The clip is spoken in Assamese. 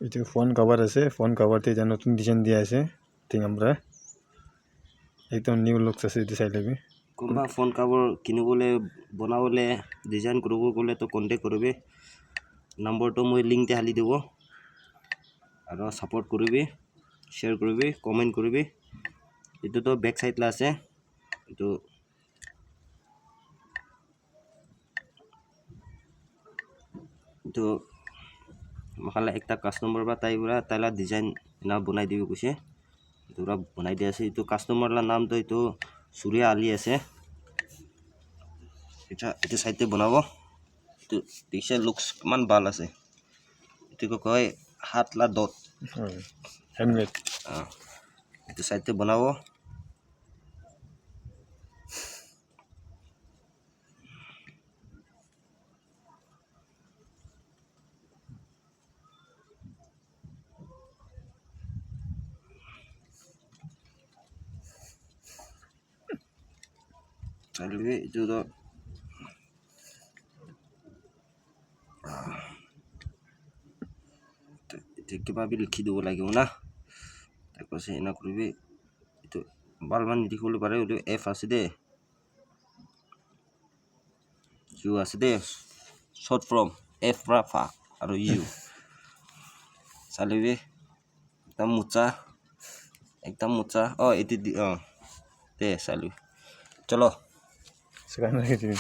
এটা ফোন কভার আছে, ফোন কভারতে এটা নতুন ডিজাইন দিয়া আছে। ঠিক আমরা একদম নিউ লুকস আছে এটা চাই লবি। কোনবা ফোন কভার কিনিবলে বনাবলে ডিজাইন কৰিব গলে তো কন্টাক্ট কৰিবি। নম্বৰটো মই লিংকতে হালি দিব আৰু সাপোৰ্ট কৰিবি, শেয়াৰ কৰিবি, কমেন্ট কৰিবি। এটো তো ব্যাক সাইড লা আছে, এটো তো মখালা একটা কাস্টমার বা তাইলা ডিজাইন না বনাই দিবি কৈছে। তোরা বনাই দিয়া আছে। এটো কাস্টমার লা নাম তো এটো সুরিয়া আলী আছে। এটা সাইডে বনাব। তো দিছে লুকস মান ভাল আছে। এটো কয় হাত লা ডট হ্যান্ডমেড। এটা সাইডে বনাব। চাইলবি এটো তো কিবা বি লিখি দিব লাগিব না। তারপর সে এনা করবি। এটো বালমান লিখিবলে পারে। ওটো এফ আছে দে, ইউ আছে দে, শর্ট ফর্ম এফ রাফা আর ইউ চালিবি। একদম মোচা এটি দে চালিবি। চলো সেখানে রেখে দিবি।